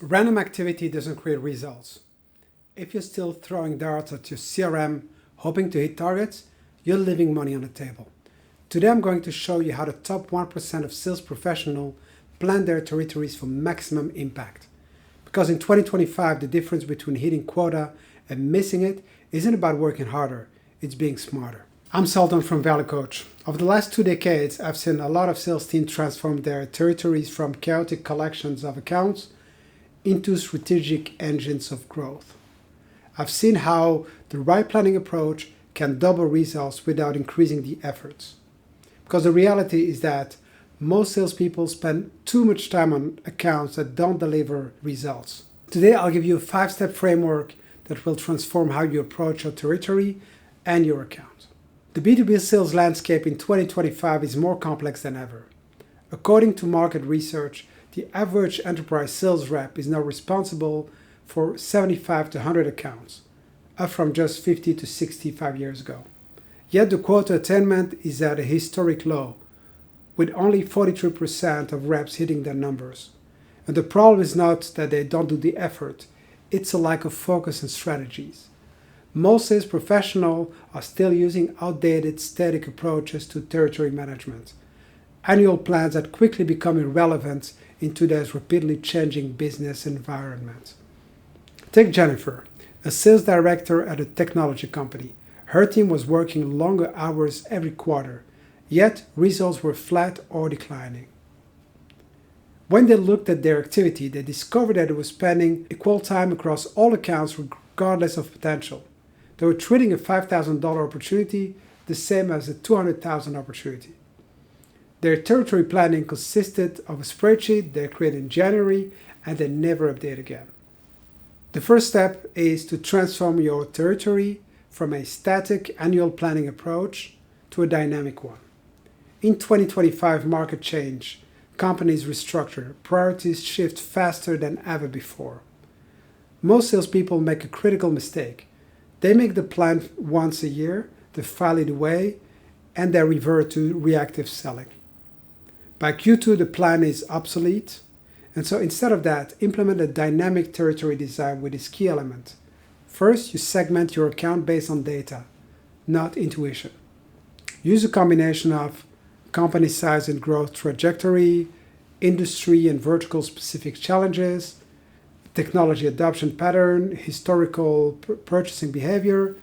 Random activity doesn't create results. If you're still throwing darts at your CRM, hoping to hit targets, you're leaving money on the table. Today I'm going to show you how the top 1% of sales professionals plan their territories for maximum impact. Because in 2025, the difference between hitting quota and missing it isn't about working harder, it's being smarter. I'm Sultan from Value Coach. Over the last 2 decades, I've seen a lot of sales teams transform their territories from chaotic collections of accounts into strategic engines of growth. I've seen how the right planning approach can double results without increasing the efforts. Because the reality is that most salespeople spend too much time on accounts that don't deliver results. Today, I'll give you a 5-step framework that will transform how you approach your territory and your account. The B2B sales landscape in 2025 is more complex than ever. According to market research, the average enterprise sales rep is now responsible for 75 to 100 accounts, up from just 50 to 65 years ago. Yet the quota attainment is at a historic low, with only 43% of reps hitting their numbers. And the problem is not that they don't do the effort, it's a lack of focus and strategies. Most sales professionals are still using outdated, static approaches to territory management, annual plans that quickly become irrelevant in today's rapidly changing business environment. Take Jennifer, a sales director at a technology company. Her team was working longer hours every quarter, yet results were flat or declining. When they looked at their activity, they discovered that it was spending equal time across all accounts regardless of potential. They were treating a $5,000 opportunity the same as a $200,000 opportunity. Their territory planning consisted of a spreadsheet they created in January and they never update again. The first step is to transform your territory from a static annual planning approach to a dynamic one. In 2025 market change, companies restructure, priorities shift faster than ever before. Most salespeople make a critical mistake. They make the plan once a year, they file it away, and they revert to reactive selling. By Q2, the plan is obsolete, and so instead of that, implement a dynamic territory design with its key element. First, you segment your account based on data, not intuition. Use a combination of company size and growth trajectory, industry and vertical specific challenges, technology adoption pattern, historical purchasing behavior,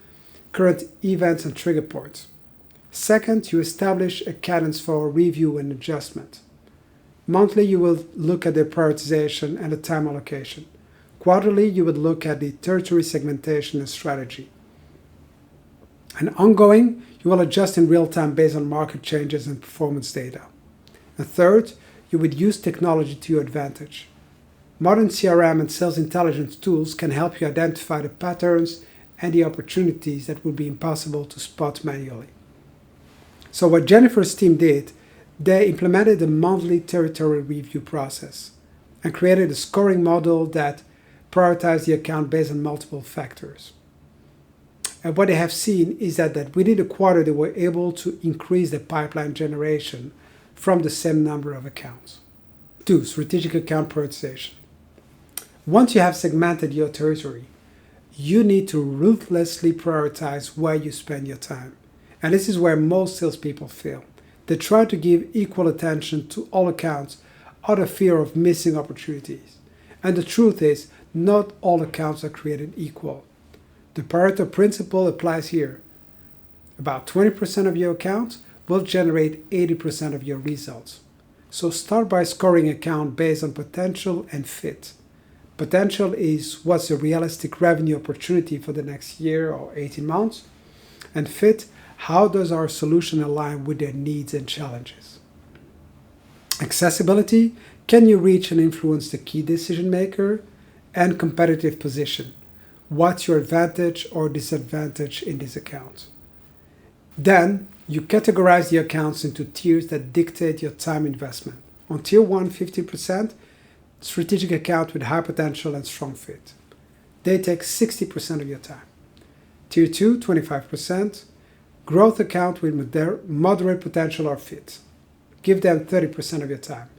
current events and trigger points. Second, you establish a cadence for review and adjustment. Monthly, you will look at the prioritization and the time allocation. Quarterly, you would look at the territory segmentation and strategy. And ongoing, you will adjust in real time based on market changes and performance data. And third, you would use technology to your advantage. Modern CRM and sales intelligence tools can help you identify the patterns and the opportunities that would be impossible to spot manually. So what Jennifer's team did, they implemented a monthly territory review process and created a scoring model that prioritized the account based on multiple factors. And what they have seen is that within a quarter, they were able to increase the pipeline generation from the same number of accounts. 2. Strategic account prioritization. Once you have segmented your territory, you need to ruthlessly prioritize where you spend your time. And this is where most salespeople fail. They try to give equal attention to all accounts out of fear of missing opportunities. And the truth is, not all accounts are created equal. The Pareto principle applies here. About 20% of your accounts will generate 80% of your results. So start by scoring account based on potential and fit. Potential is what's a realistic revenue opportunity for the next year or 18 months. And fit, how does our solution align with their needs and challenges? Accessibility, can you reach and influence the key decision maker? And competitive position, what's your advantage or disadvantage in this account? Then you categorize the accounts into tiers that dictate your time investment. On tier 1, 50%, strategic account with high potential and strong fit. They take 60% of your time. Tier 2, 25%, growth account with moderate potential or fit. Give them 30% of your time.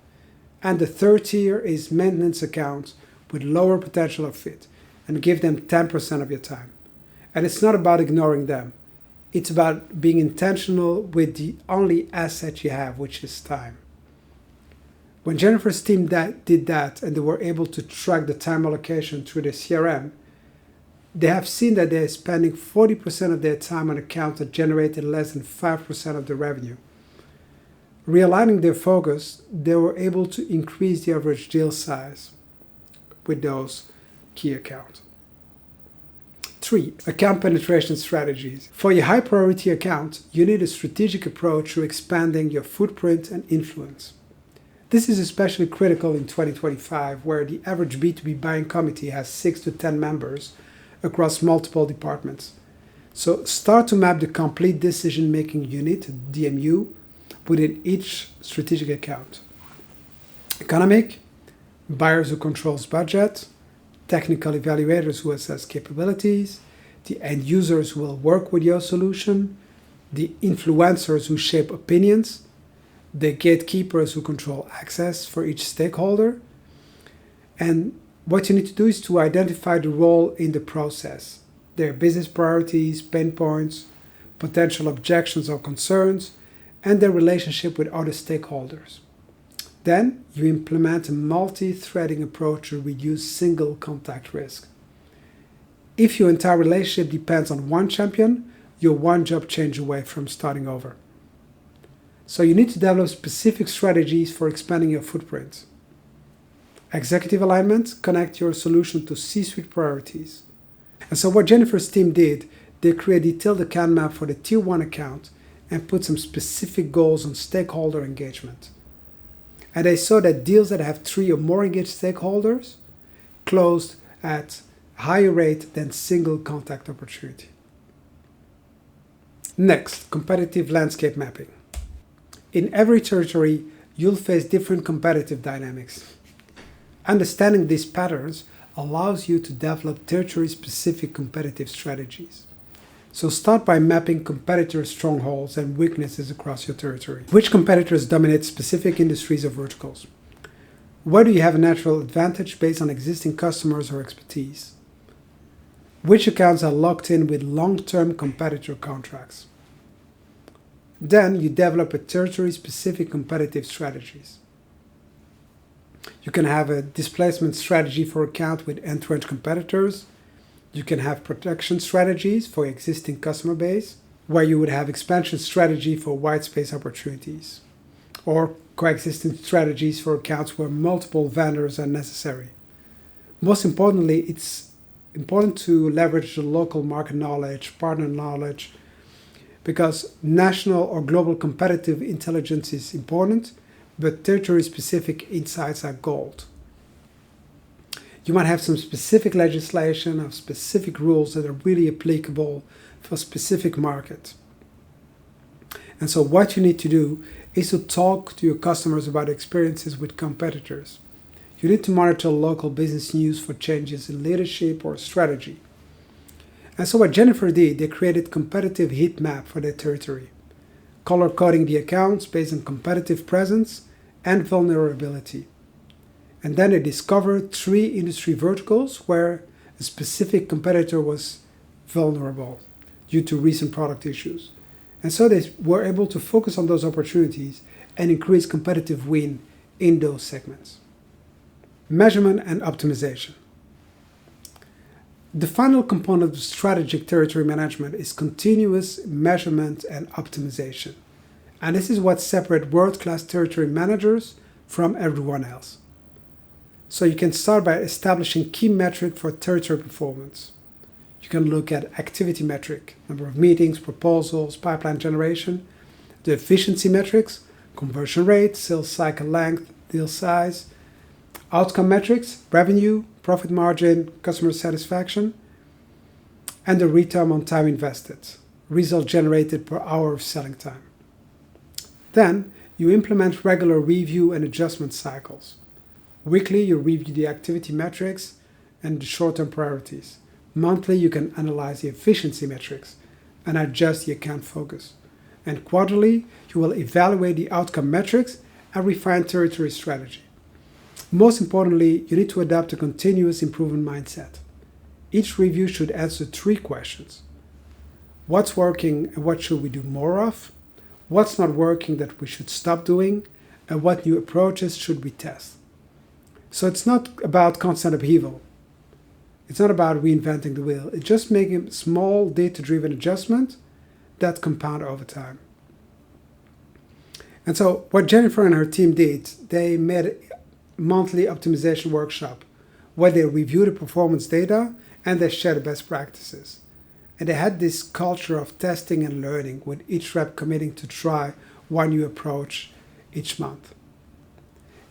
And the third tier is maintenance accounts with lower potential of fit and give them 10% of your time. And it's not about ignoring them. It's about being intentional with the only asset you have, which is time. When Jennifer's team did that and they were able to track the time allocation through the CRM, they have seen that they're spending 40% of their time on accounts that generated less than 5% of the revenue. Realigning their focus, they were able to increase the average deal size with those key accounts. 3. Account penetration strategies. For your high priority account, you need a strategic approach to expanding your footprint and influence. This is especially critical in 2025, where the average B2B buying committee has 6 to 10 members across multiple departments. So start to map the complete decision-making unit, DMU, within each strategic account. Economic, buyers who controls budget, technical evaluators who assess capabilities, the end users who will work with your solution, the influencers who shape opinions, the gatekeepers who control access for each stakeholder. And what you need to do is to identify the role in the process, their business priorities, pain points, potential objections or concerns, and their relationship with other stakeholders. Then you implement a multi-threading approach to reduce single contact risk. If your entire relationship depends on one champion, you're one job change away from starting over. So you need to develop specific strategies for expanding your footprint. Executive alignment, connect your solution to C-suite priorities. And so what Jennifer's team did, they created a detailed account map for the tier 1 account and put some specific goals on stakeholder engagement. And they saw that deals that have 3 or more engaged stakeholders closed at a higher rate than single contact opportunity. Next, competitive landscape mapping. In every territory, you'll face different competitive dynamics. Understanding these patterns allows you to develop territory-specific competitive strategies. So start by mapping competitor strongholds and weaknesses across your territory. Which competitors dominate specific industries or verticals? Where do you have a natural advantage based on existing customers or expertise? Which accounts are locked in with long-term competitor contracts? Then you develop a territory-specific competitive strategies. You can have a displacement strategy for account with entrenched competitors. You can have protection strategies for existing customer base, where you would have expansion strategy for white space opportunities, or coexisting strategies for accounts where multiple vendors are necessary. Most importantly, it's important to leverage the local market knowledge, partner knowledge, because national or global competitive intelligence is important, but territory-specific insights are gold. You might have some specific legislation or specific rules that are really applicable for a specific market. And so what you need to do is to talk to your customers about experiences with competitors. You need to monitor local business news for changes in leadership or strategy. And so what Jennifer did, they created competitive heat map for their territory, color coding the accounts based on competitive presence and vulnerability. And then they discovered 3 industry verticals where a specific competitor was vulnerable due to recent product issues. And so they were able to focus on those opportunities and increase competitive win in those segments. Measurement and optimization. The final component of strategic territory management is continuous measurement and optimization. And this is what separates world-class territory managers from everyone else. So you can start by establishing key metric for territory performance. You can look at activity metric, number of meetings, proposals, pipeline generation, the efficiency metrics, conversion rate, sales cycle length, deal size, outcome metrics, revenue, profit margin, customer satisfaction, and the return on time invested, result generated per hour of selling time. Then you implement regular review and adjustment cycles. Weekly, you review the activity metrics and the short-term priorities. Monthly, you can analyze the efficiency metrics and adjust the account focus. And quarterly, you will evaluate the outcome metrics and refine territory strategy. Most importantly, you need to adopt a continuous improvement mindset. Each review should answer 3 questions. What's working and what should we do more of? What's not working that we should stop doing? And what new approaches should we test? So it's not about constant upheaval. It's not about reinventing the wheel. It's just making small data-driven adjustments that compound over time. And so what Jennifer and her team did, they made a monthly optimization workshop where they reviewed the performance data and they shared the best practices. And they had this culture of testing and learning, with each rep committing to try one new approach each month.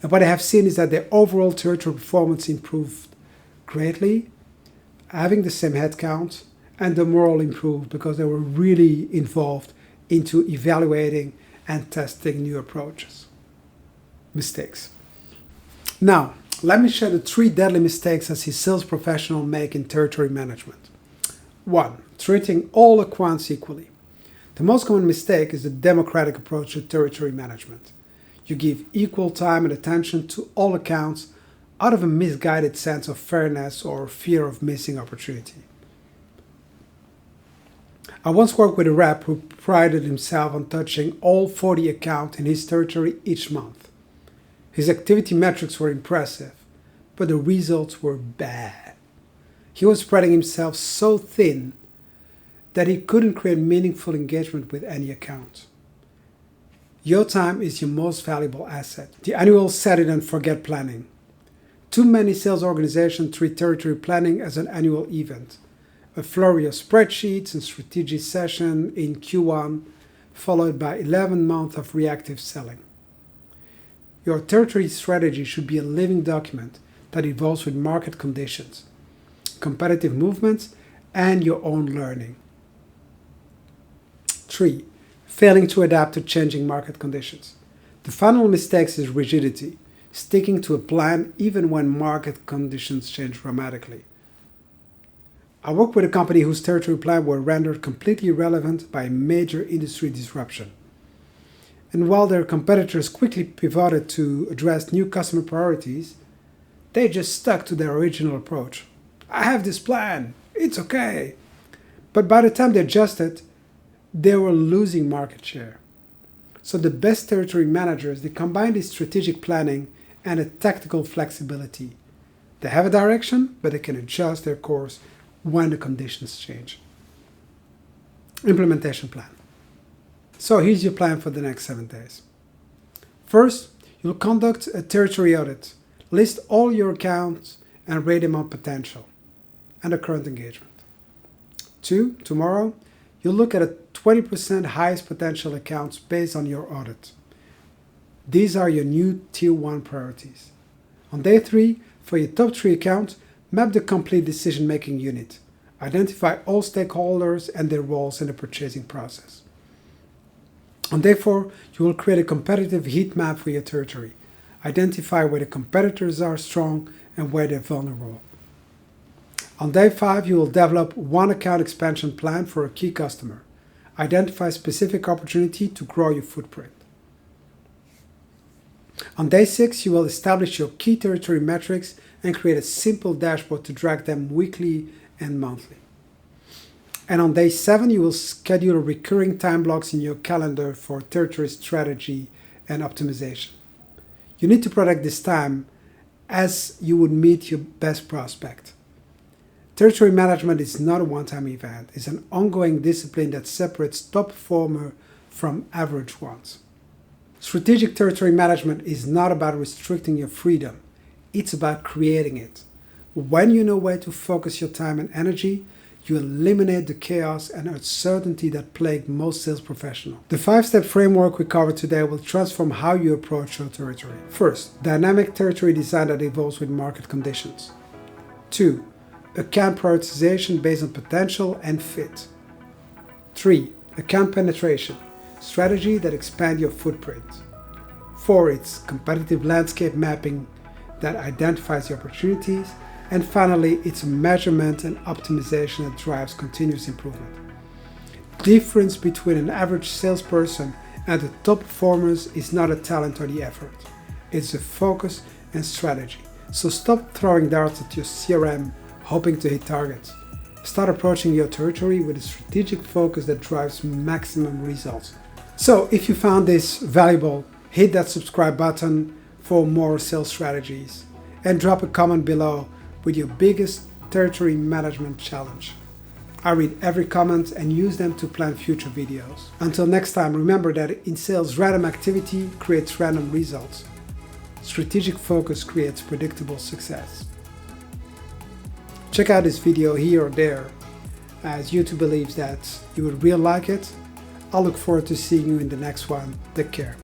And what I have seen is that their overall territory performance improved greatly, having the same headcount, and the morale improved because they were really involved into evaluating and testing new approaches. Mistakes. Now, let me share the 3 deadly mistakes I see sales professionals make in territory management. 1. Treating all accounts equally. The most common mistake is the democratic approach to territory management. You give equal time and attention to all accounts out of a misguided sense of fairness or fear of missing opportunity. I once worked with a rep who prided himself on touching all 40 accounts in his territory each month. His activity metrics were impressive, but the results were bad. He was spreading himself so thin that he couldn't create meaningful engagement with any account. Your time is your most valuable asset. The annual set it and forget planning. Too many sales organizations treat territory planning as an annual event. A flurry of spreadsheets and strategic session in Q1, followed by 11 months of reactive selling. Your territory strategy should be a living document that evolves with market conditions, competitive movements, and your own learning. 3. Failing to adapt to changing market conditions. The final mistake is rigidity, sticking to a plan even when market conditions change dramatically. I worked with a company whose territory plan were rendered completely irrelevant by a major industry disruption. And while their competitors quickly pivoted to address new customer priorities, they just stuck to their original approach. I have this plan, it's okay. But by the time they adjusted, they were losing market share. So the best territory managers, they combine this strategic planning and a tactical flexibility. They have a direction, but they can adjust their course when the conditions change. Implementation plan. So here's your plan for the next 7 days. First, you'll conduct a territory audit. List all your accounts and rate them on potential and the current engagement. 2, tomorrow, you'll look at a 20% highest potential accounts based on your audit. These are your new Tier 1 priorities. On day 3, for your top 3 accounts, map the complete decision-making unit. Identify all stakeholders and their roles in the purchasing process. On day 4, you will create a competitive heat map for your territory. Identify where the competitors are strong and where they're vulnerable. On day 5, you will develop one account expansion plan for a key customer. Identify specific opportunity to grow your footprint. On day 6, you will establish your key territory metrics and create a simple dashboard to track them weekly and monthly. And on day 7, you will schedule recurring time blocks in your calendar for territory strategy and optimization. You need to protect this time as you would meet your best prospect. Territory management is not a one-time event. It's an ongoing discipline that separates top performers from average ones. Strategic territory management is not about restricting your freedom. It's about creating it. When you know where to focus your time and energy, you eliminate the chaos and uncertainty that plague most sales professionals. The 5-step framework we covered today will transform how you approach your territory. First, dynamic territory design that evolves with market conditions. 2, account prioritization based on potential and fit. 3, account penetration, strategy that expands your footprint. 4, it's competitive landscape mapping that identifies the opportunities. And finally, it's measurement and optimization that drives continuous improvement. The difference between an average salesperson and the top performers is not a talent or the effort. It's the focus and strategy. So stop throwing darts at your CRM hoping to hit targets. Start approaching your territory with a strategic focus that drives maximum results. So if you found this valuable, hit that subscribe button for more sales strategies and drop a comment below with your biggest territory management challenge. I read every comment and use them to plan future videos. Until next time, remember that in sales, random activity creates random results. Strategic focus creates predictable success. Check out this video here or there, as YouTube believes that you would really like it. I'll look forward to seeing you in the next one. Take care.